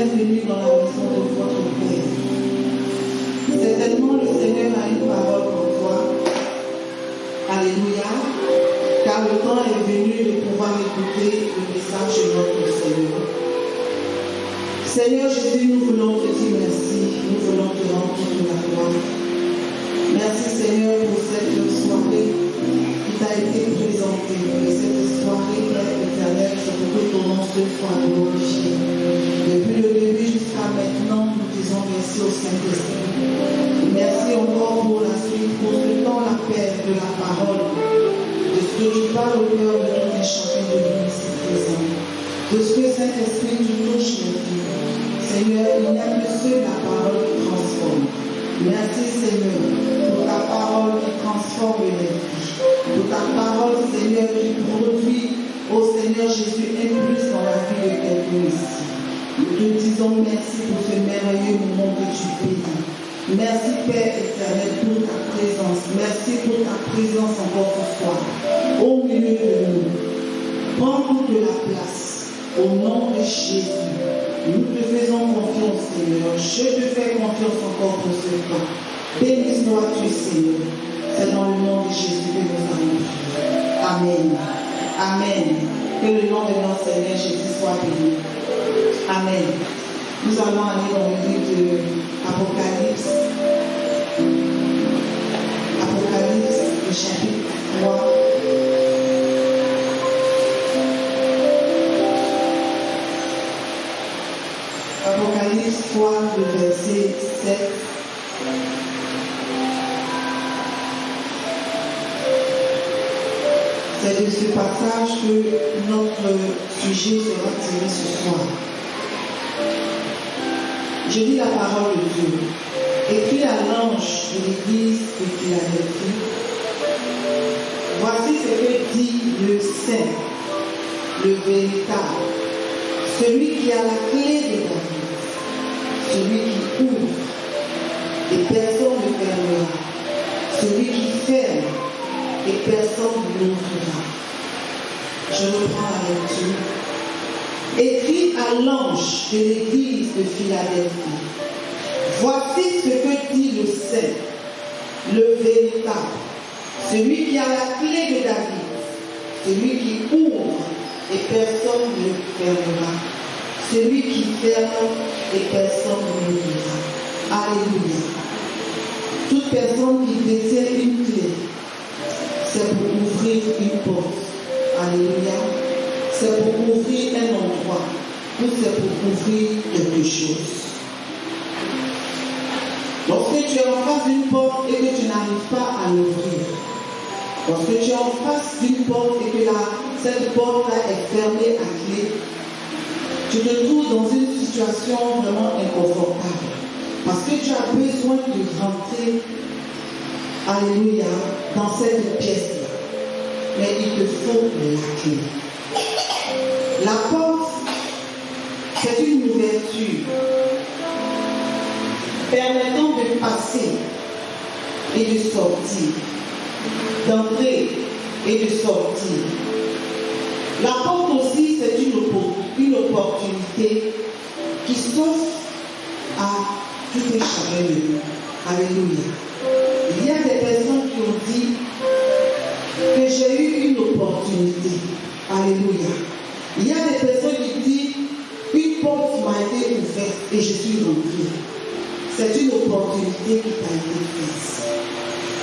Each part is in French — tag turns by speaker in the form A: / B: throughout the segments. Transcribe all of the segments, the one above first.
A: bienvenue dans la maison de votre Père. Certainement, le Seigneur a une parole pour toi. Alléluia. Car le temps est venu de pouvoir écouter le message de notre Seigneur. Seigneur Jésus, nous voulons te dire merci. Nous voulons te rendre toute la gloire. Merci Seigneur pour cette soirée qui t'a été présentée. Et cette soirée, Père éternel, c'est pour que ton nom soit glorifié. Depuis le début jusqu'à maintenant, nous disons merci au Saint-Esprit. Merci encore pour la suite, pour ce temps la paix de la parole, de ce que tu parles au cœur de tous les chacun de nous ici présents, de ce que Saint-Esprit tu touches nos vies. Seigneur, il n'y a que seule la parole qui transforme. Merci Seigneur pour ta parole qui transforme les vies, pour ta parole Seigneur qui produit, ô Seigneur Jésus, un plus dans la vie de quelqu'un ici. Nous te disons merci pour ce merveilleux moment que tu bénis. Merci Père éternel pour ta présence. Merci pour ta présence encore ce soir, au milieu de nous. Prends toute la place, au nom de Jésus. Nous te faisons confiance, Seigneur. Je te fais confiance encore pour ce temps. Béni sois-tu, Seigneur. C'est dans le nom de Jésus que nous allons prier. Amen. Amen. Que le nom de notre Seigneur Jésus soit béni. Amen. Nous allons aller dans le livre de Apocalypse. Apocalypse, le chapitre 3. Apocalypse 3, le verset 7. C'est de ce passage que notre sujet sera tiré ce soir. Je lis la parole de Dieu. Écrit à l'ange de l'église de Philadelphie. Voici ce que dit le Saint, le véritable, celui qui a la clé de David, celui qui ouvre et personne ne fermera, celui qui ferme et personne n'ouvrira. Je reprends la lecture. Écrit à l'ange de l'église de Philadelphie. Voici ce que dit le Saint, le véritable, celui qui a la clé de David, celui qui ouvre et personne ne fermera, celui qui ferme et personne ne l'ouvrira. Alléluia. Toute personne qui détient une clé, c'est pour ouvrir une porte. Alléluia. C'est pour ouvrir un endroit ou c'est pour ouvrir quelque chose. Lorsque tu es en face d'une porte et que tu n'arrives pas à l'ouvrir, lorsque tu es en face d'une porte et que cette porte-là est fermée à clé, tu te trouves dans une situation vraiment inconfortable parce que tu as besoin de rentrer, alléluia, dans cette pièce-là. Mais il te faut la clé. La porte, c'est une ouverture permettant de passer et de sortir, d'entrer et de sortir. La porte aussi, c'est une opportunité qui s'offre à tout un chacun de nous. Alléluia. Il y a des personnes qui ont dit que j'ai eu une opportunité. Alléluia. Il y a des personnes qui disent une porte m'a été ouverte et je suis rentrée. C'est une opportunité qui t'a été faite.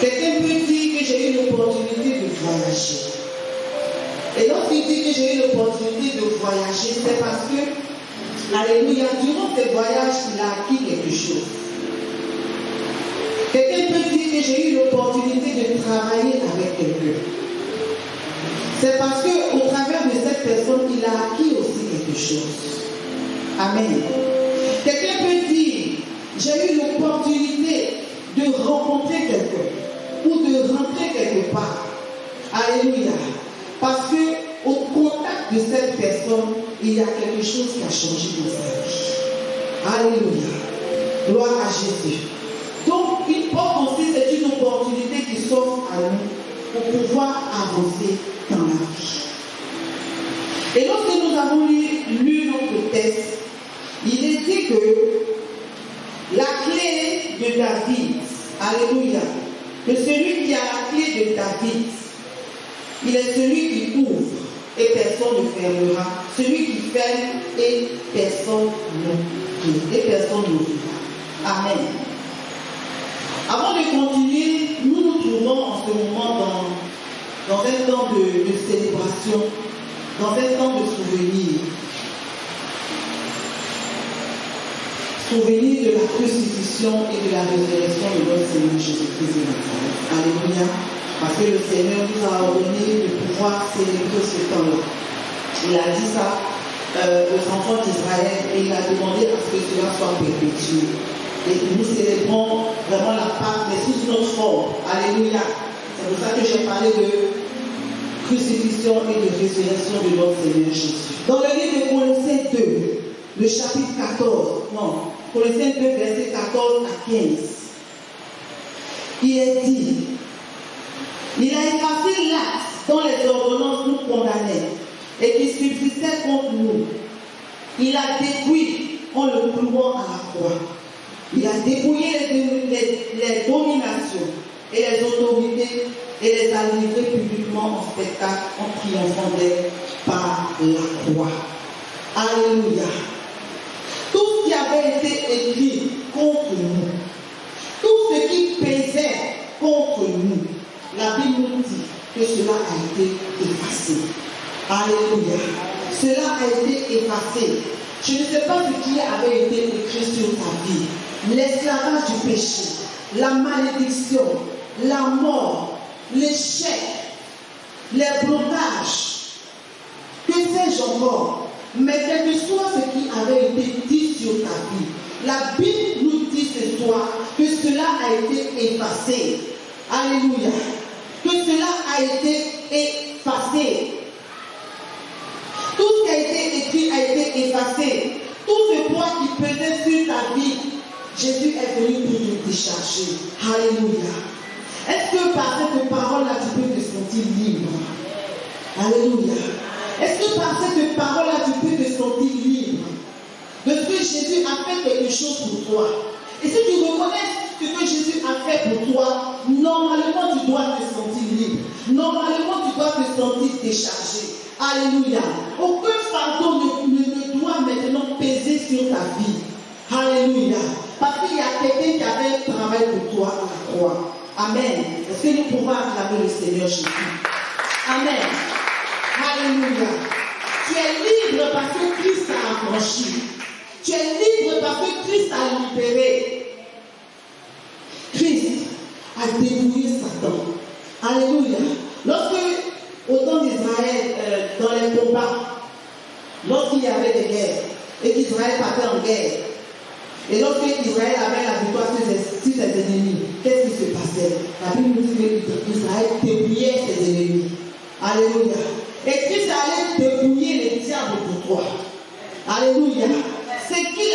A: Quelqu'un peut dire que j'ai eu l'opportunité de voyager. Et lorsqu'il dit que j'ai eu l'opportunité de voyager, c'est parce que, alléluia, durant ce voyage, il a acquis quelque chose. Quelqu'un peut dire que j'ai eu l'opportunité de travailler avec quelqu'un. C'est parce qu'au travers de cette personne, il a acquis aussi quelque chose. Amen. Quelqu'un peut dire, j'ai eu l'opportunité de rencontrer quelqu'un ou de rentrer quelque part. Alléluia. Parce qu'au contact de cette personne, il y a quelque chose qui a changé dans sa vie. Alléluia. Gloire à Jésus. Donc, une porte aussi, c'est une opportunité qui s'offre à nous pour pouvoir avancer dans la vie. Et lorsque nous avons lu notre texte, il est dit Alléluia. Que celui qui a la clé de David, il est celui qui ouvre et personne ne fermera. Celui qui ferme et personne n'ouvrira. Amen. Avant de continuer, nous nous trouvons en ce moment dans un temps de célébration, dans un temps de souvenir. Souvenir de la crucifixion et de la résurrection de notre Seigneur Jésus-Christ de Nazareth. Alléluia. Parce que le Seigneur nous a ordonné de pouvoir célébrer ce temps-là. Il a dit ça aux enfants d'Israël et il a demandé à ce que cela soit perpétué. Et nous célébrons vraiment la Pâque, mais sous notre forme. Alléluia. C'est pour ça que j'ai parlé de crucifixion et de résurrection de notre Seigneur Jésus. Dans le livre de Colossiens 2, le chapitre 14, non, Colossiens 2, versets 14 à 15, il est dit, il a effacé l'acte dont les ordonnances nous condamnaient et qui subsistait contre nous. Il a détruit en le clouant à la croix. Il a dépouillé les dominations et les autorités et les a livrées publiquement en spectacle en triomphant d'elles par la croix. Alléluia. Tout ce qui avait été écrit contre nous, tout ce qui pesait contre nous, la Bible nous dit que cela a été effacé. Alléluia. Cela a été effacé. Je ne sais pas ce qui avait été écrit sur ta vie. L'esclavage du péché, la malédiction, la mort, l'échec, les blocages. Que sais-je encore? Mais quel que soit ce qui avait été dit sur ta vie, la Bible nous dit ce soir que cela a été effacé. Alléluia. Que cela a été effacé. Tout ce qui a été écrit a été effacé. Tout ce poids qui pesait sur ta vie, Jésus est venu pour te décharger. Alléluia. Est-ce que par cette parole-là, tu peux te sentir libre? Alléluia. Est-ce que par cette parole-là, tu peux te sentir libre? Parce que Jésus a fait quelque chose pour toi. Et si tu reconnais ce que Jésus a fait pour toi, normalement, tu dois te sentir libre. Normalement, tu dois te sentir déchargé. Alléluia. Aucun fardeau ne doit maintenant peser sur ta vie. Alléluia. Parce qu'il y a quelqu'un qui avait un travail pour toi à la croix. Amen. Est-ce que nous pouvons acclamer le Seigneur Jésus? Amen. Alléluia. Tu es libre parce que Christ t'a affranchi. Tu es libre parce que Christ t'a libéré. Christ a débrouillé Satan. Alléluia. Lorsque, au temps d'Israël, dans les combats, lorsqu'il y avait des guerres, et qu'Israël partait en guerre, et lorsque Israël avait la victoire sur ses ennemis, qu'est-ce qui se passait? La Bible nous dit qu'Israël dépouillait ses ennemis. Alléluia. Et Christ allait dépouiller les diables pour toi. Alléluia. Ce qu'il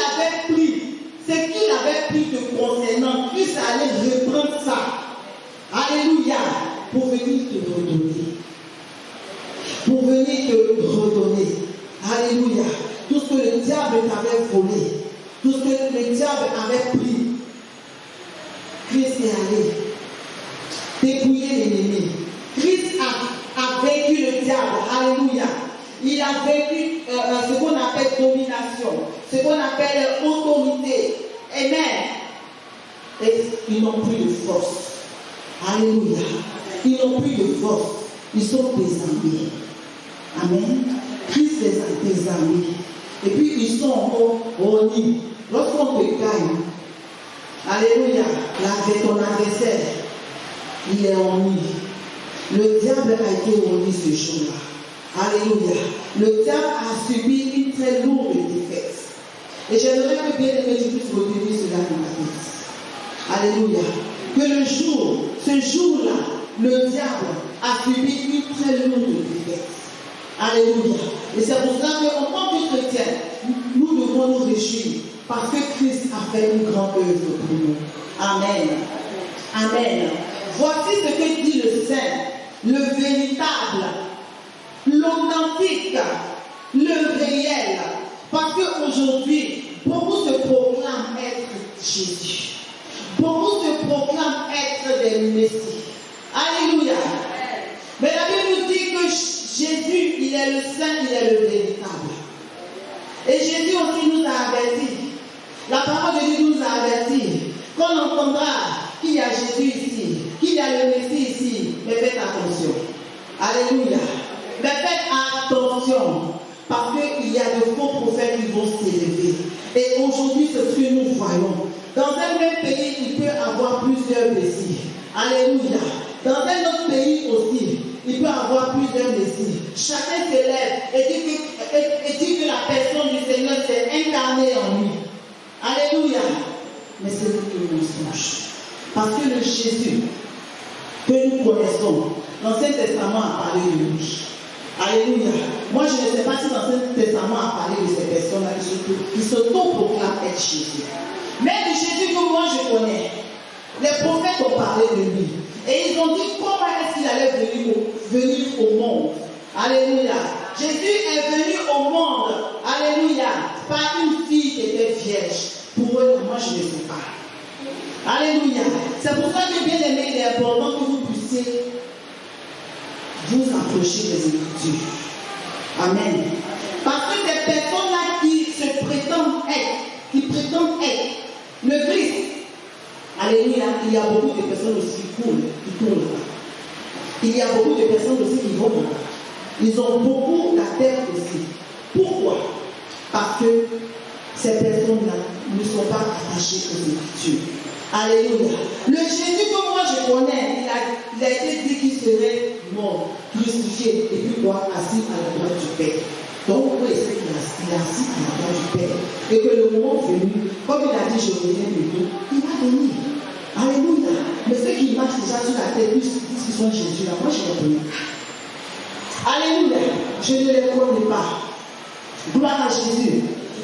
A: avait pris te concernant, Christ allait reprendre ça. Alléluia. Pour venir te redonner. Pour venir te redonner. Alléluia. Tout ce que le diable t'avait volé, tout ce que le diable avait pris, Christ est allé dépouiller l'ennemi. Christ a vaincu le diable. Alléluia. Il a vaincu ce qu'on appelle domination, ce qu'on appelle autorité. Amen. Et ils n'ont plus de force. Alléluia. Ils n'ont plus de force. Ils sont désarmés. Amen. Christ les a désarmés. Et puis ils sont encore honnis. Lorsqu'on te gagne, alléluia, ton adversaire, il est honni. Le diable a été honni ce jour-là. Alléluia. Le diable a subi une très lourde défaite. Et j'aimerais que bien aimé tu puisses retenir cela dans ta tête. Alléluia. Que ce jour-là, le diable a subi une très lourde défaite. Alléluia. Et c'est pour cela qu'en tant que chrétiens, nous devons nous réjouir parce que Christ a fait une grande œuvre pour nous. Amen. Amen. Voici ce que dit le Saint, le véritable, l'authentique, le réel. Parce qu'aujourd'hui, beaucoup se proclament être Jésus. Beaucoup se proclament le Messie. Alléluia. Mais la Bible nous dit que Jésus, il est le saint, il est le véritable. Et Jésus aussi nous a avertis. La parole de Dieu nous a avertis qu'on entendra qu'il y a Jésus ici, qu'il y a le Messie ici. Mais faites attention. Alléluia. Mais faites attention. Parce qu'il y a de faux prophètes qui vont s'élever. Et aujourd'hui, c'est ce que nous voyons. Dans un même pays, il peut y avoir plusieurs messies. Alléluia. Dans un autre pays aussi, il peut y avoir plusieurs messies. Chacun s'élève et dit que la personne du Seigneur s'est incarnée en lui. Alléluia. Mais c'est le mensonge. Parce que le Jésus que nous connaissons, l'Ancien Testament a parlé de lui. Alléluia. Moi, je ne sais pas si l'Ancien Testament a parlé de ces personnes-là qui s'auto-proclament être Jésus. Mais le Jésus que moi je connais, les prophètes ont parlé de lui. Et ils ont dit comment est-ce qu'il allait venir au monde. Alléluia. Jésus est venu au monde. Alléluia. Par une fille qui était vierge. Pour eux, moi je ne sais pas. Alléluia. C'est pour ça que bien aimé, il est important que vous puissiez vous approcher des Écritures. Amen. Parce que ces personnes-là qui se prétendent être le Christ. Alléluia. Il y a beaucoup de personnes aussi qui courent là. Il y a beaucoup de personnes aussi qui vont là. Ils ont beaucoup la tête aussi. Pourquoi? Parce que ces personnes-là ne sont pas attachées aux Écritures. Alléluia. Le Jésus que moi je connais, il a été dit qu'il serait mort, crucifié, et puis quoi, assis à la droite du Père. Donc, vous pouvez essayer qu'il est assis à la droite du Père. Et que le moment venu, comme il a dit, je reviens bientôt, il va venir. Alléluia. Mais ceux qui marchent déjà sur la terre, disent qu'ils sont Jésus, là, moi je les connais. Alléluia. Je ne les connais pas. Gloire à Jésus.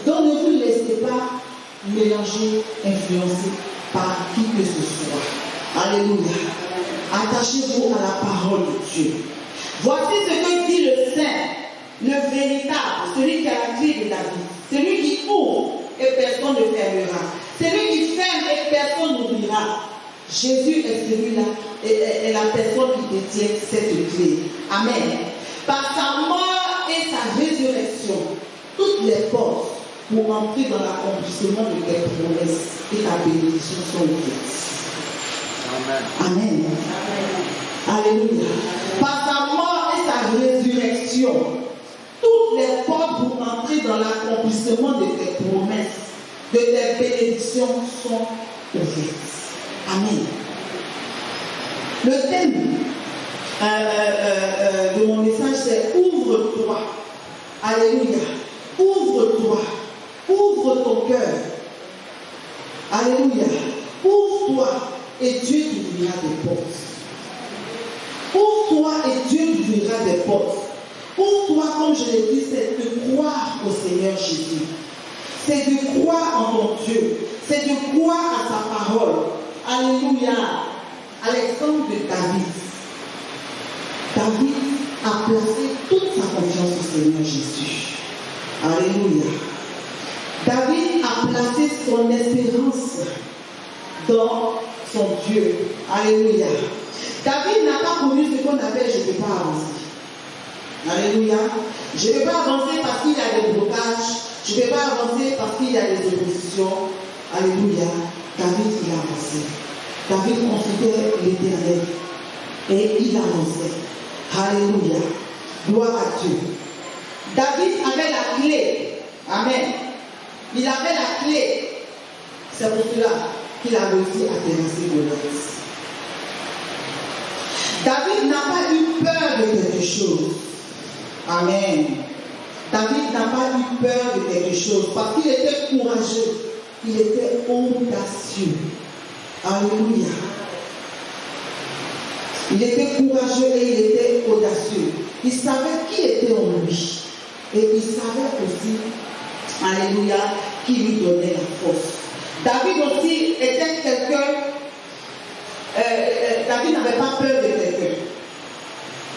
A: Donc, ne vous laissez pas mélanger, influencer par qui que ce soit. Alléluia. Attachez-vous à la parole de Dieu. Voici ce que dit le Saint, le véritable, celui qui a la clé de la vie, celui qui ouvre et personne ne fermera, celui qui ferme et personne n'ouvrira. Jésus est celui-là et la personne qui détient cette clé. Amen. Par sa mort et sa résurrection, toutes les portes pour entrer dans l'accomplissement de tes promesses et ta bénédiction sont ouvertes. Amen. Amen. Alléluia. Par sa mort et sa résurrection, toutes les portes pour entrer dans l'accomplissement de tes promesses, de tes bénédictions sont ouvertes. Amen. Le thème de mon message, c'est ouvre-toi. Alléluia. Ouvre-toi. Ouvre ton cœur. Alléluia. Ouvre-toi et Dieu t'ouvrira des portes. Ouvre-toi et Dieu t'ouvrira des portes. Ouvre-toi, comme je l'ai dit, c'est de croire au Seigneur Jésus. C'est de croire en ton Dieu. C'est de croire à sa parole. Alléluia. Alexandre de David. David a placé toute sa confiance au Seigneur Jésus. Alléluia. David a placé son espérance dans son Dieu. Alléluia. David n'a pas connu ce qu'on appelle je ne peux pas avancer. Alléluia. Je ne peux pas avancer parce qu'il y a des blocages. Je ne peux pas avancer parce qu'il y a des oppositions. Alléluia. David, il a avancé. David considère l'Éternel et il avançait. Alléluia. Gloire à Dieu. David avait la clé. Amen. Il avait la clé. C'est pour cela qu'il a réussi à terrasser Goliath. David n'a pas eu peur de quelque chose. Amen. David n'a pas eu peur de quelque chose parce qu'il était courageux. Il était audacieux. Alléluia. Il était courageux et il était audacieux. Il savait qui était en lui. Et il savait aussi, alléluia, qui lui donnait la force. David aussi était quelqu'un, David n'avait pas peur de quelqu'un.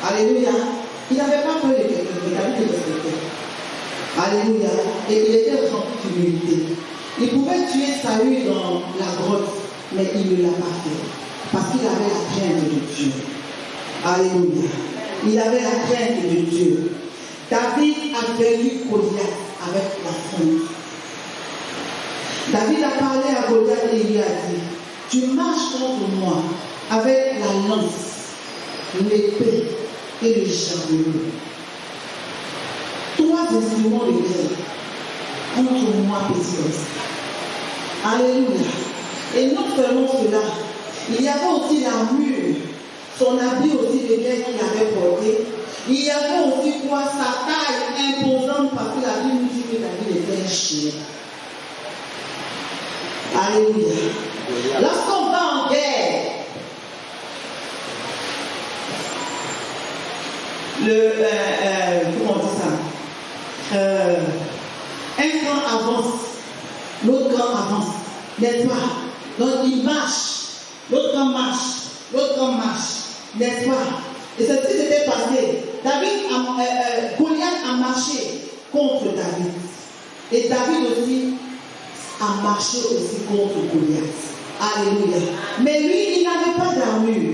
A: Alléluia. Il n'avait pas peur de quelqu'un, mais David était quelqu'un. Alléluia. Et il était rempli d'humilité. Il pouvait tuer Saül dans la grotte, mais il ne l'a pas fait. Parce qu'il avait la crainte de Dieu. Alléluia. Il avait la crainte de Dieu. David a vaincu Goliath avec la crainte. David a parlé à Goliath et il lui a dit, tu marches contre moi avec la lance, l'épée et le javelot. Trois instruments de guerre contre moi, petit homme. Alléluia. Et non seulement cela, il y avait aussi l'armure, son habit aussi de guerre qu'il avait porté. Il y avait aussi quoi, sa taille imposante parce que la Bible dit que David était un chien. Alléluia. Lorsqu'on va en guerre, comment on dit ça? Un camp avance, l'autre camp avance, n'est-ce pas? Donc il marche, l'autre camp marche, n'est-ce pas? Et c'est ce qui s'était passé. Goliath a marché contre David. Et David aussi a marché aussi contre Goliath. Alléluia. Mais lui, il n'avait pas d'armure.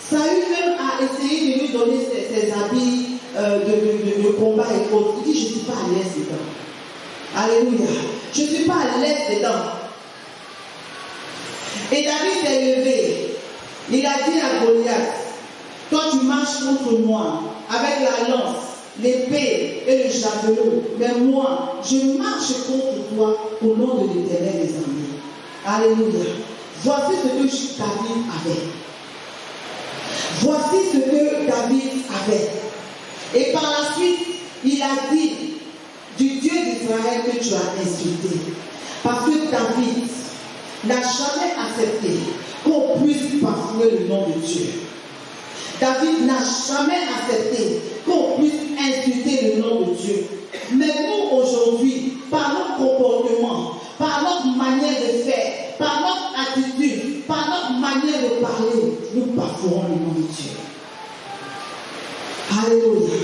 A: Saül même a essayé de lui donner ses habits de combat et autres. Il dit, je ne suis pas à l'aise dedans. Alléluia. Je ne suis pas à l'aise dedans. Et David s'est levé. Il a dit à Goliath, toi tu marches contre moi avec la lance, l'épée et le javelot. Mais moi, je marche contre toi au nom de l'Éternel des armées. Alléluia. Voici ce que David avait. Voici ce que David avait. Et par la suite, il a dit du Dieu d'Israël que tu as insulté. Parce que David n'a jamais accepté qu'on puisse bafouer le nom de Dieu. David n'a jamais accepté qu'on puisse insulter le nom de Dieu. Mais nous aujourd'hui, par notre comportement, par notre manière de faire, par notre attitude, par notre manière de parler, nous bafouons le nom de Dieu. Alléluia.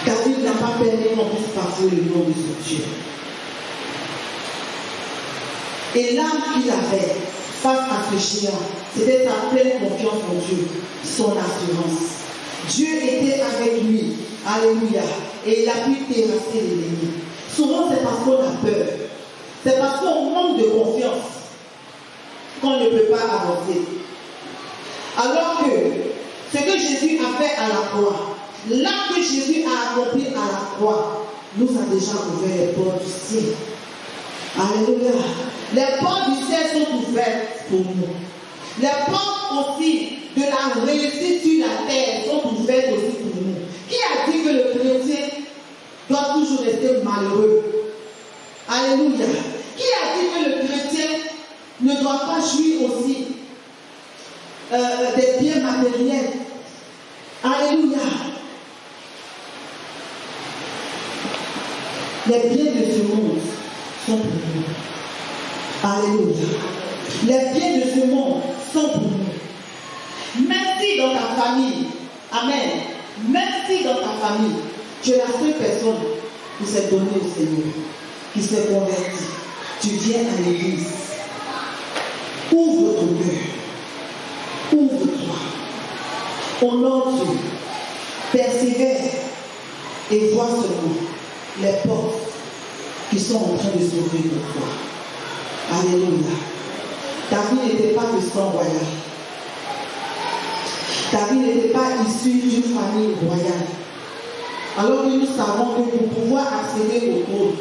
A: David n'a pas permis qu'on puisse bafouer le nom de ce Dieu. Et l'âme qu'il avait face à ce géant, c'était sa pleine confiance en Dieu, son assurance. Dieu était avec lui. Alléluia. Et il a pu terrasser l'ennemi. Souvent, c'est parce qu'on a peur. C'est parce qu'on manque de confiance qu'on ne peut pas avancer. Alors que ce que Jésus a fait à la croix, l'acte que Jésus a accompli à la croix, nous a déjà ouvert les portes du ciel. Alléluia. Les portes du ciel sont ouvertes pour nous. Les portes aussi de la réussite sur la terre sont ouvertes aussi pour nous. Qui a dit que le chrétien doit toujours rester malheureux? Alléluia. Qui a dit que le chrétien ne doit pas jouir aussi des biens matériels? Alléluia. Les biens de ce monde sont pour nous. Alléluia. Les biens de ce monde sont pour nous. Merci dans ta famille. Amen. Merci dans ta famille. Tu es la seule personne qui s'est donnée au Seigneur, qui s'est convertie. Tu viens à l'église. Ouvre ton cœur. Ouvre-toi. Honore Dieu. Persévère. Et vois seulement les portes qui sont en train de s'ouvrir pour toi. Alléluia. David n'était pas de sang royal. David n'était pas issu d'une famille royale. Alors que nous savons que pour pouvoir accéder au trône,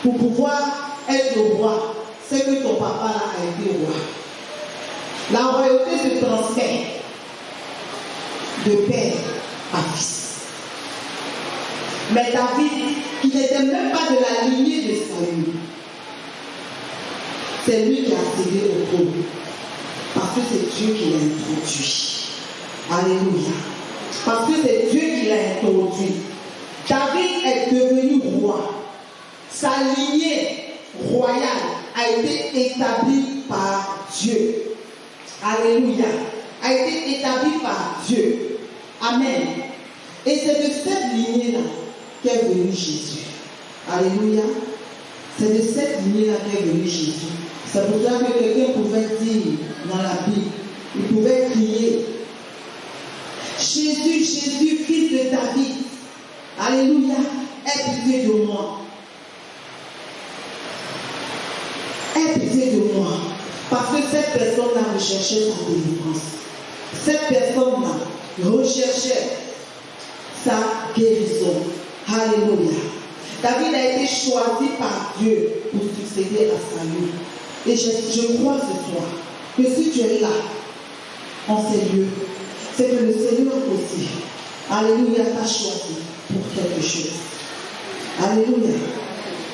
A: pour pouvoir être le roi, c'est que ton papa a été roi. La royauté se transfère de père à fils. Mais David, qui n'était même pas de la lignée de Saül, c'est lui qui a accédé au trône. Parce que c'est Dieu qui l'a introduit. Alléluia. Parce que c'est Dieu qui l'a introduit. David est devenu roi. Sa lignée royale a été établie par Dieu. Alléluia. A été établie par Dieu. Amen. Et c'est de cette lignée-là qu'est venu Jésus. Alléluia. C'est de cette lignée-là qu'est venu Jésus. C'est pour ça que quelqu'un pouvait dire dans la Bible, il pouvait crier, Jésus, Jésus, fils de David, alléluia, aie pitié de moi. Aie pitié de moi. Parce que cette personne-là recherchait sa délivrance. Cette personne-là recherchait sa guérison. Alléluia. David a été choisi par Dieu pour succéder à Saül. Et je crois ce soir que si tu es là, en ces lieux, c'est que le Seigneur aussi, alléluia, t'a choisi pour quelque chose. Alléluia.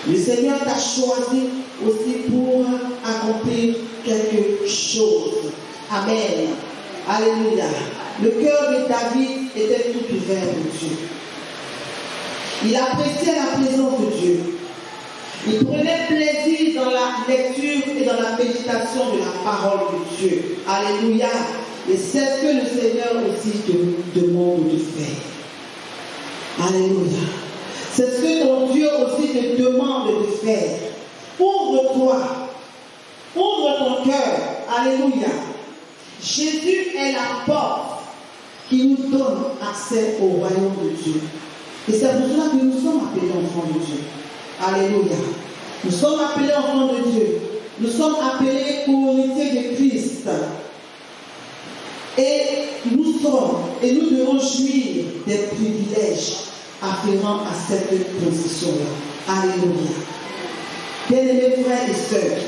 A: Le Seigneur t'a choisi aussi pour accomplir quelque chose. Amen. Alléluia. Le cœur de David était tout ouvert pour Dieu. Il appréciait la présence de Dieu. Il prenait plaisir dans la lecture et dans la méditation de la parole de Dieu. Alléluia. Et c'est ce que le Seigneur aussi te demande de faire. Alléluia. C'est ce que ton Dieu aussi te demande de faire. Ouvre-toi. Ouvre ton cœur. Alléluia. Jésus est la porte qui nous donne accès au royaume de Dieu. Et c'est pour cela que nous sommes appelés enfants de Dieu. Alléluia. Nous sommes appelés enfants de Dieu. Nous sommes appelés co-héritiers de Christ. Et nous devons jouir des privilèges afférents à cette position-là. Alléluia. Bien-aimés frères et sœurs,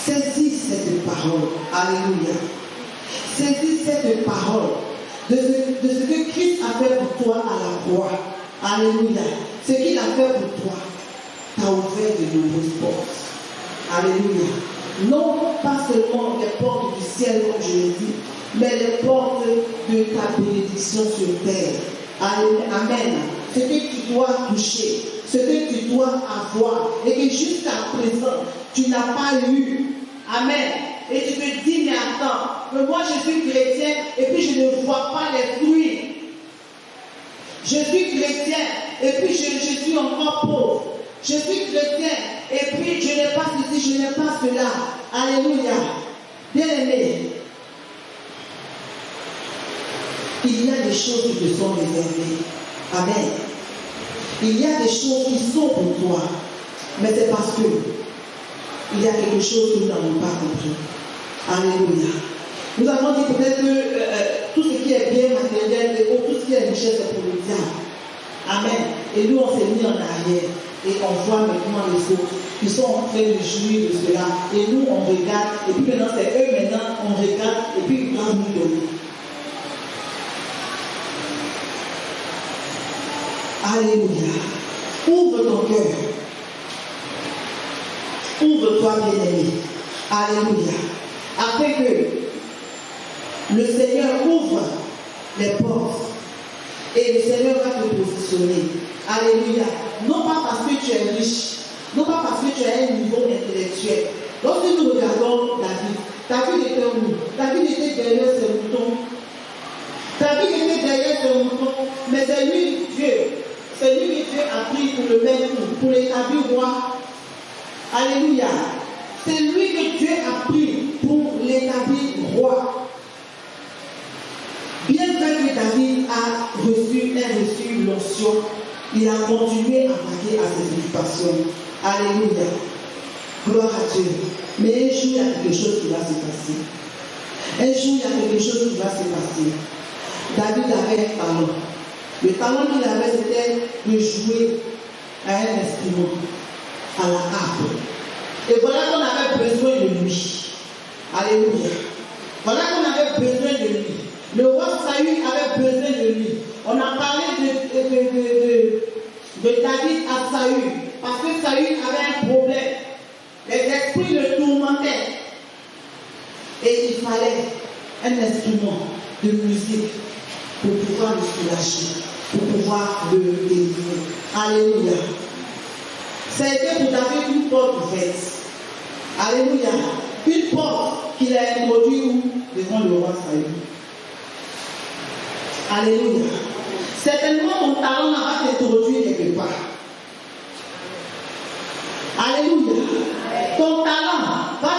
A: saisis cette parole. Alléluia. Saisis cette parole de ce que Christ a fait pour toi à la croix. Alléluia. Ce qu'il a fait pour toi t'a ouvert de nombreuses portes. Alléluia. Non pas seulement les portes du ciel, comme je l'ai dit, mais les portes de ta bénédiction sur terre. Amen. Ce que tu dois toucher, ce que tu dois avoir, et que jusqu'à présent, tu n'as pas eu. Amen. Et tu te dis, mais attends, mais moi je suis chrétien, et puis je ne vois pas les fruits. Je suis chrétien, et puis je suis encore pauvre. Je suis chrétien, et puis je n'ai pas ceci, je n'ai pas cela. Alléluia. Bien-aimé, il y a des choses qui te sont réservées. Amen. Il y a des choses qui sont pour toi, mais c'est parce que il y a quelque chose que nous n'avons pas compris. Alléluia. Nous avons dit peut-être que tout ce qui est bien matériel et tout ce qui est richesse c'est pour le diable. Amen. Et nous on s'est mis en arrière et on voit maintenant les autres qui sont en train de jouir de cela. Et nous on regarde et puis maintenant c'est eux maintenant on regarde et puis ils doivent nous donner. Alléluia. Ouvre ton cœur. Ouvre-toi, bien-aimé. Alléluia. Afin que le Seigneur ouvre les portes et le Seigneur va te positionner. Alléluia. Non pas parce que tu es riche, non pas parce que tu as un niveau intellectuel. Lorsque nous regardons David était où? David était derrière ses moutons. David était derrière ses moutons, mais c'est lui Dieu. C'est lui que Dieu a pris pour le mettre, pour l'établir roi. Alléluia. C'est lui que Dieu a pris pour l'établir roi. Bien vrai que David a reçu l'onction, il a continué à vaquer à ses occupations. Alléluia. Gloire à Dieu. Mais un jour, il y a quelque chose qui va se passer. Un jour, il y a quelque chose qui va se passer. David avait un talent. Le talent qu'il avait, c'était de jouer à un instrument, à la harpe. Et voilà qu'on avait besoin de lui. Alléluia. Voilà qu'on avait besoin de lui. Le roi Saül avait besoin de lui. On a parlé de David à Saül. Parce que Saül avait un problème. Les esprits le tourmentaient. Et il fallait un instrument de musique pour pouvoir le soulager, pour pouvoir le délivrer. Alléluia. C'était pour David une porte ouverte. Alléluia. Une porte qu'il a introduite devant le roi Saül. Alléluia. Certainement ton talent va t'introduire quelque part. Alléluia. Ton talent va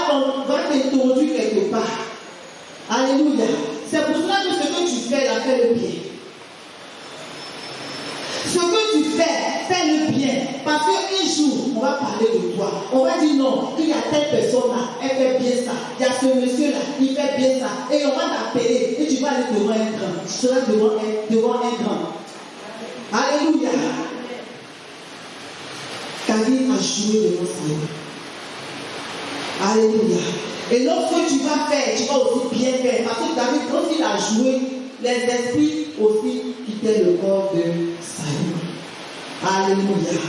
A: pas. Alléluia. C'est pour cela que ce que tu fais, là, fais-le bien. Ce que tu fais, fais-le bien. Parce qu'un jour, on va parler de toi. On va dire non, qu'il y a telle personne là, elle fait bien ça. Il y a ce monsieur là, il fait bien ça. Et on va t'appeler et tu vas aller devant un grand. Tu seras devant un grand. Alléluia. David a joué devant Saül. Alléluia. Et lorsque tu vas faire, tu vas aussi bien faire. Parce que David, lorsqu'il a joué, les esprits aussi quittaient le corps de Saül. Alléluia.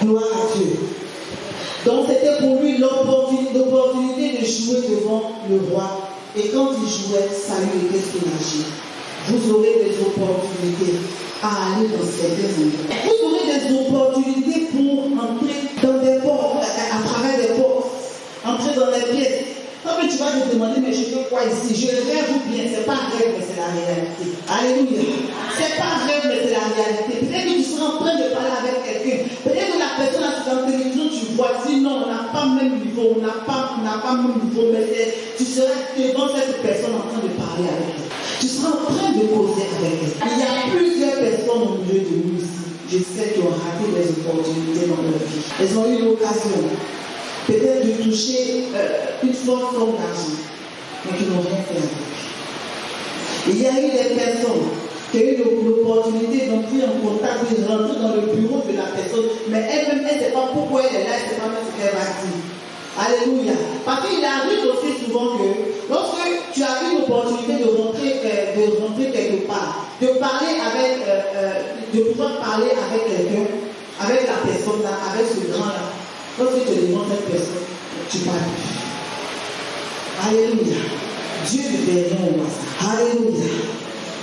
A: Gloire à Dieu. Donc c'était pour lui l'opportunité de jouer devant le roi. Et quand il jouait, Saül était soulagé. Vous aurez des opportunités à aller dans certains endroits. Vous aurez des opportunités pour entrer dans des portes, à travers des portes, entrer dans les pièces. Quand tu vas te demander, mais je fais quoi ici? Je rêve ou bien? C'est pas un rêve, mais c'est la réalité. Alléluia. C'est pas un rêve, mais c'est la réalité. Peut-être que tu seras en train de parler avec quelqu'un. Peut-être que la personne à cette télévision, tu vois, si non, on n'a pas le même niveau, on n'a pas le même niveau, mais tu seras devant cette personne en train de parler avec elle. Tu seras en train de causer avec elle. Il y a plusieurs personnes au milieu de nous ici. Je sais qu'ils ont raté des opportunités dans leur vie. Elles ont eu l'occasion peut-être de toucher une forte somme d'argent, mais qui n'ont rien fait avec. Il y a eu des personnes qui ont eu l'opportunité d'entrer en contact, de rentrer dans le bureau de la personne, mais elle-même, elle ne sait pas pourquoi elle est là, elle ne sait pas ce qu'elle va dire. Alléluia. Parce qu'il arrive aussi souvent que lorsque tu as eu l'opportunité de rentrer quelque part, de parler avec, de pouvoir parler avec quelqu'un, avec la personne là, avec ce grand-là, lorsque tu demandes cette personne, tu parles. Alléluia. Dieu ne fait rien au hasard. Alléluia.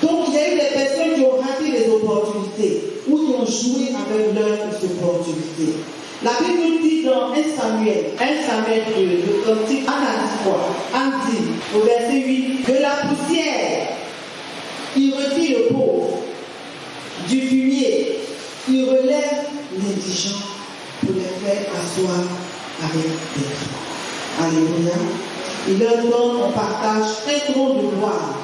A: Donc il y a eu des personnes qui ont raté les opportunités ou qui ont joué avec leurs opportunités. La Bible nous dit dans 1 Samuel 2, le cantique, Anne a dit quoi? Anne dit au verset 8, de la poussière, il retire le pauvre, du fumier, il relève l'indigent pour les faire asseoir avec d'autres. Alléluia. Il leur donne en partage un trône de gloire,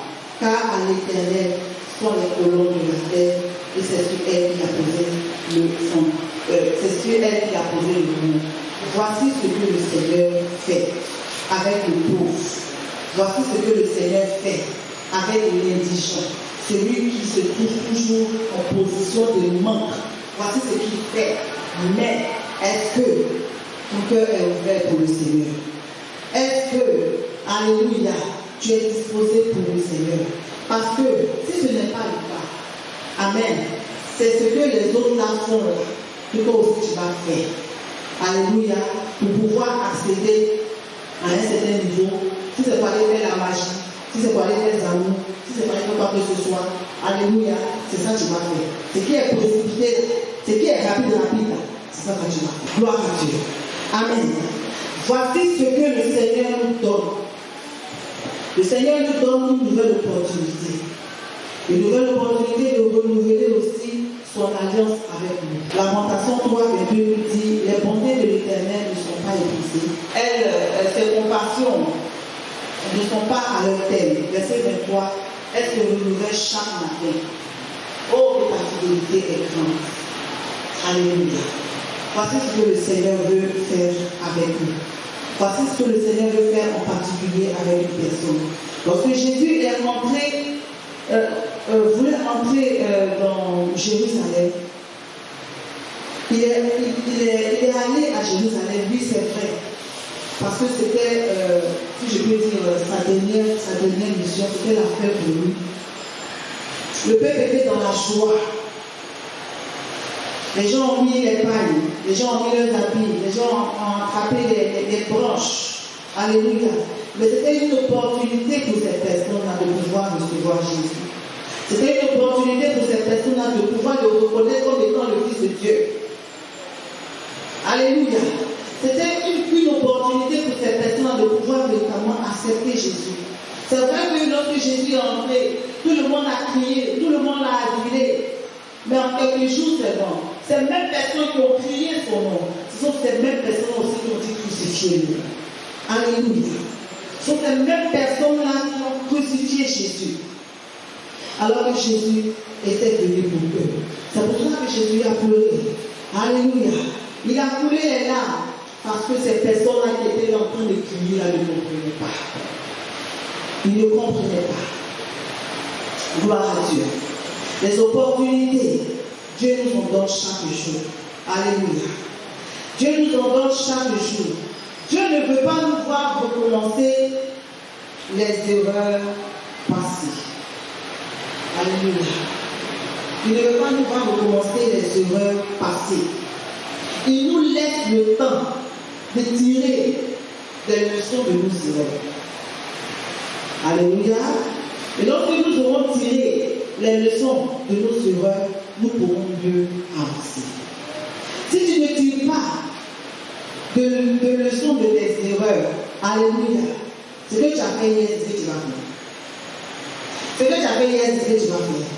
A: car à l'Éternel sont les colonnes de la terre, et c'est sur elle qui a posé le fond. C'est sur elle qui a posé le monde. Voici ce que le Seigneur fait avec le pauvre. Voici ce que le Seigneur fait avec l'indigent, celui qui se trouve toujours en position de manque. Voici ce qu'il fait. Mais est-ce que ton cœur est ouvert pour le Seigneur? Est-ce que, alléluia, tu es disposé pour le Seigneur? Parce que si ce n'est pas le cas, amen, c'est ce que les autres là font là, que toi aussi tu vas faire. Alléluia, pour pouvoir accéder à un certain niveau. Si c'est pour aller faire la magie, si c'est pour aller faire les amours, si c'est pour aller faire quoi que ce soit, alléluia, c'est ça que tu vas faire. Ce qui est précipité, ce qui est rapide, c'est ça que tu vas faire. Gloire à Dieu. Amen. Voici ce que le Seigneur nous donne. Le Seigneur nous donne une nouvelle opportunité. Une nouvelle opportunité de renouveler aussi son alliance avec nous. Lamentation 3, verset 2 nous dit, les bontés de l'Éternel ne sont pas épuisées. Ses compassions ne sont pas à leur terme. Verset 23, elles se renouvellent chaque matin. Oh, que ta fidélité est grande. Alléluia. Voici ce que le Seigneur veut faire avec nous. Voici ce que le Seigneur veut faire en particulier avec une personne. Lorsque Jésus est rentré, voulait entrer dans Jérusalem, il est allé à Jérusalem, lui c'est vrai, parce que c'était, si je peux dire, sa dernière mission, c'était la fête pour lui. Le peuple était dans la joie. Les gens ont mis les pailles, les gens ont mis leurs habits, les gens ont attrapé les branches. Alléluia. Mais c'était une opportunité pour ces personnes-là de pouvoir recevoir Jésus. C'était une opportunité pour ces personnes-là de pouvoir le reconnaître comme étant le Fils de Dieu. Alléluia. C'était une opportunité pour ces personnes-là de pouvoir véritablement accepter Jésus. C'est vrai que lorsque Jésus est entré, tout le monde a crié, tout le monde l'a adulé. Mais en quelques jours, c'est bon. Ces mêmes personnes qui ont crié son nom, ce sont ces mêmes personnes aussi qui ont dit crucifiez-le. Alléluia. sont ces mêmes personnes-là qui ont crucifié Jésus. Alors que Jésus était venu pour eux. C'est pour ça que Jésus a pleuré. Alléluia. Il a coulé les larmes parce que ces personnes-là qui étaient en train de crier là ne comprenaient pas. Ils ne comprenaient pas. Gloire à Dieu. Les opportunités, Dieu nous en donne chaque jour. Alléluia. Dieu nous en donne chaque jour. Dieu ne veut pas nous voir recommencer les erreurs passées. Alléluia. Il ne veut pas nous voir recommencer les erreurs passées. Il nous laisse le temps de tirer des leçons de nos erreurs. Alléluia. Et lorsque nous aurons tiré les leçons de nos erreurs, nous pourrons mieux avancer. Si tu ne tires pas de leçons de tes erreurs, alléluia, ce que tu as fait hier, c'est ce que tu vas faire. Ce que tu as fait hier, c'est ce que tu vas faire.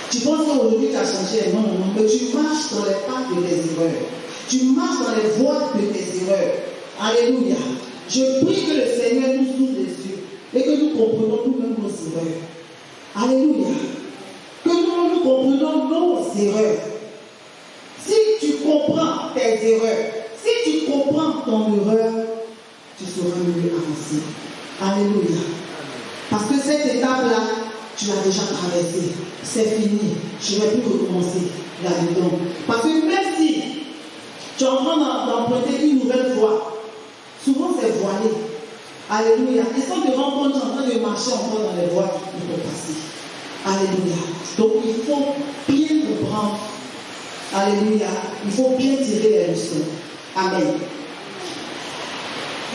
A: Tu penses qu'aujourd'hui tu as changé, non, mais tu marches dans les pas de tes erreurs. Tu marches dans les voies de tes erreurs. Alléluia. Je prie que le Seigneur nous ouvre les yeux et que nous comprenons nous-mêmes nos erreurs. Alléluia. Que nous comprenons nos erreurs. Si tu comprends tes erreurs, si tu comprends ton erreur, tu seras mieux avancé. Alléluia. Parce que cette étape-là, tu l'as déjà traversée. C'est fini. Je ne vais plus recommencer là-dedans. Parce que même si tu es en train d'emprunter une nouvelle voie, souvent c'est voilé. Alléluia. Et sans te rendre compte, tu es en train de marcher encore dans les voies qui vont passer. Alléluia. Donc il faut bien comprendre. Alléluia. Il faut bien tirer les leçons. Amen.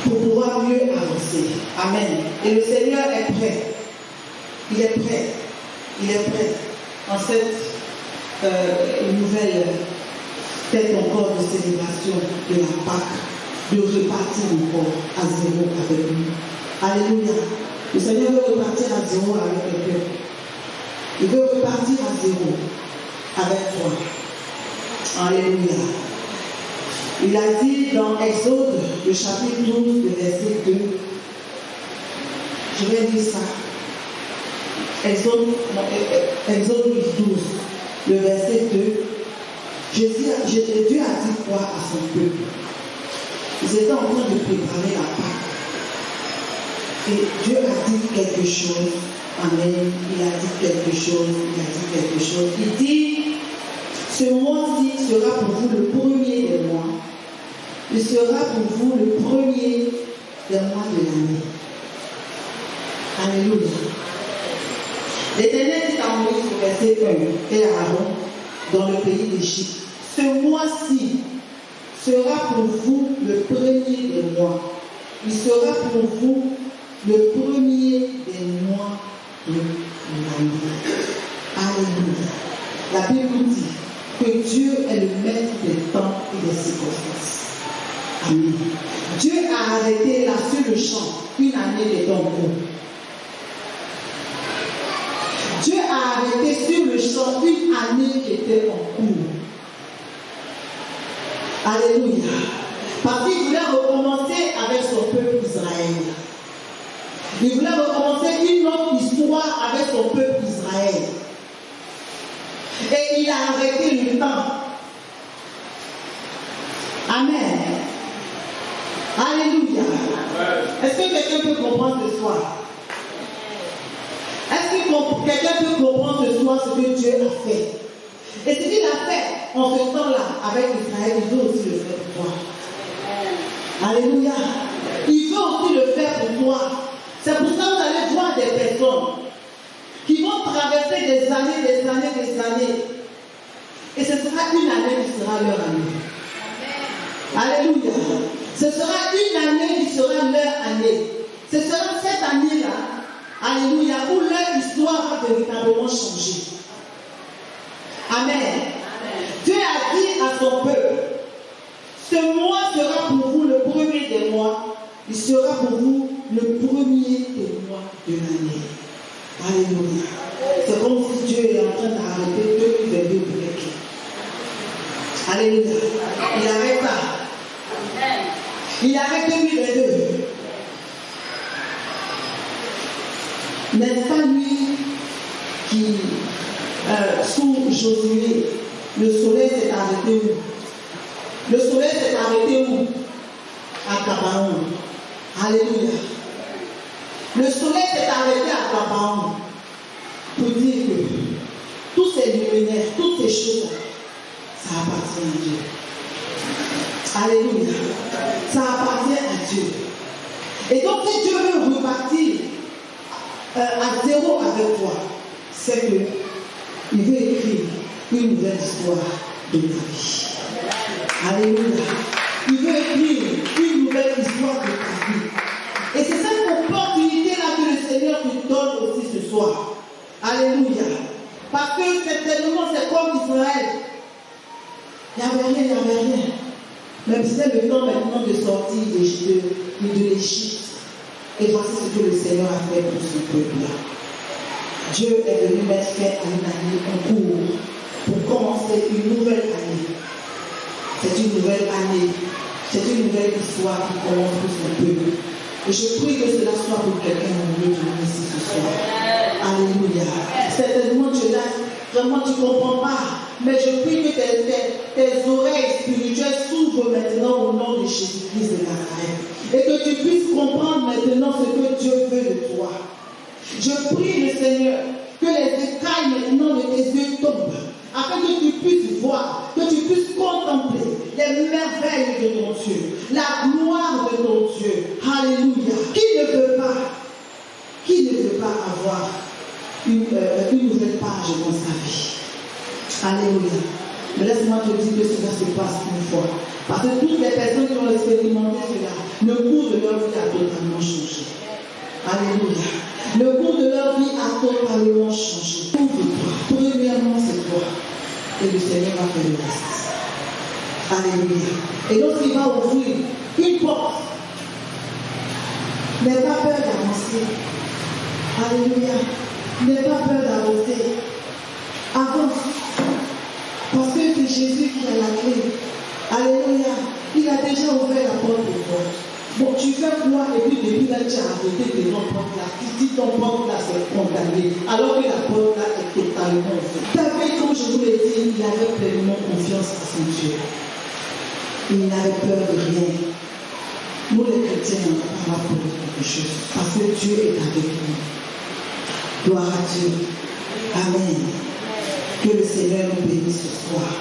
A: Pour pouvoir mieux avancer. Amen. Et le Seigneur est prêt. Il est prêt. Il est prêt. En cette nouvelle fête encore de célébration de la Pâque, de repartir encore à zéro avec nous. Alléluia. Le Seigneur veut repartir à zéro avec le peuple. Il veut repartir à zéro avec toi. Alléluia. Il a dit dans Exode, le chapitre 12, le verset 2. Je vais dire ça. Exode 12, le verset 2. Dieu a dit quoi à son peuple? Ils étaient en train de préparer la Pâque. Et Dieu a dit quelque chose. Amen. Il a dit quelque chose. Il dit, ce mois-ci sera pour vous le premier des mois. Il sera pour vous le premier des mois de l'année. Alléluia. L'Éternel dit à Moïse au verset 1 et à Aaron dans le pays d'Égypte. Ce mois-ci sera pour vous le premier des mois. Il sera pour vous le premier des mois de l'année. Alléluia. La Bible dit que Dieu est le maître des temps et des circonstances. Amen. Dieu a arrêté là sur le champ une année de temps. Dieu a arrêté sur le champ une année qui était en cours. Alléluia. Parce qu'il voulait recommencer avec son peuple Israël. Il voulait recommencer une autre histoire avec son peuple Israël. Et il a arrêté le temps. Amen. Alléluia. Est-ce que quelqu'un peut comprendre ce soir? Est-ce que quelqu'un peut comprendre ce soir ce que Dieu a fait? Et ce qu'il a fait en ce temps-là avec Israël, il veut aussi le faire pour toi. Alléluia. Il veut aussi le faire pour toi. C'est pour ça que vous allez voir des personnes qui vont traverser des années. Et ce sera une année qui sera leur année. Alléluia. Ce sera une année qui sera leur année. Ce sera cette année-là, alléluia, où leur histoire va véritablement changer. Amen. Dieu a dit à son peuple, ce mois sera pour vous le premier des mois. Il sera pour vous le premier des mois de l'année. Alléluia. C'est comme si Dieu est en train d'arrêter 2022 pour quelqu'un. Alléluia. Il arrête ça. Il arrête 2022. Le soleil s'est arrêté où? Le soleil s'est arrêté où? À Gabaon. Alléluia. Le soleil s'est arrêté à Gabaon pour dire que tous ces luminaires, toutes ces choses, ça appartient à Dieu. Alléluia. Ça appartient à Dieu. Et donc, si Dieu veut repartir à zéro avec toi, c'est qu'il veut écrire une nouvelle histoire de ta vie. Alléluia. Il veut écrire une nouvelle histoire de ta vie. Et c'est cette opportunité-là que le Seigneur te donne aussi ce soir. Alléluia. Parce que certainement, c'est comme Israël. Il n'y avait rien, il n'y avait rien. Même si c'est le temps maintenant de sortir de l'Égypte. Et voici ce que le Seigneur a fait pour ce peuple-là. Dieu est venu mettre fin à une année en cours pour commencer une nouvelle année. C'est une nouvelle année. C'est une nouvelle histoire qui commence pour son peuple. Et je prie que cela soit pour quelqu'un au milieu de nous ici ce soir. Alléluia. Certainement, tu l'as, vraiment, tu ne comprends pas. Mais je prie que tes oreilles spirituelles s'ouvrent maintenant au nom de Jésus-Christ de Nazareth. Et que tu puisses comprendre maintenant ce que Dieu veut de toi. Je prie le Seigneur que les écailles maintenant de tes yeux tombent, afin que tu puisses voir, que tu puisses contempler les merveilles de ton Dieu, la gloire de ton Dieu. Alléluia. Qui ne veut pas avoir une nouvelle page dans sa vie? Alléluia. Mais laisse-moi te dire que cela se passe une fois. Parce que toutes les personnes qui ont expérimenté cela, le cours de leur vie a totalement changé. Alléluia. Le cours de leur vie a totalement changé. Ouvre-toi. Premièrement, c'est toi. Et le Seigneur va faire le reste. Alléluia. Et lorsqu'il va ouvrir une porte, n'aie pas peur d'avancer. Alléluia. N'aie pas peur d'avancer. Avance. Parce que c'est Jésus qui a la clé. Alléluia. Il a déjà ouvert la porte pour toi. Bon, tu fais quoi et puis depuis là, tu as arrêté de ton porte là. Tu dis ton porte là, c'est condamné. Alors que la porte là est totalement ouverte. David, comme je vous l'ai dit, il avait pleinement confiance à son Dieu. Il n'avait peur de rien. Nous les chrétiens, on n'a pas peur de quelque chose. Parce que Dieu est avec nous. Gloire à Dieu. Amen. Que le Seigneur nous bénisse ce soir.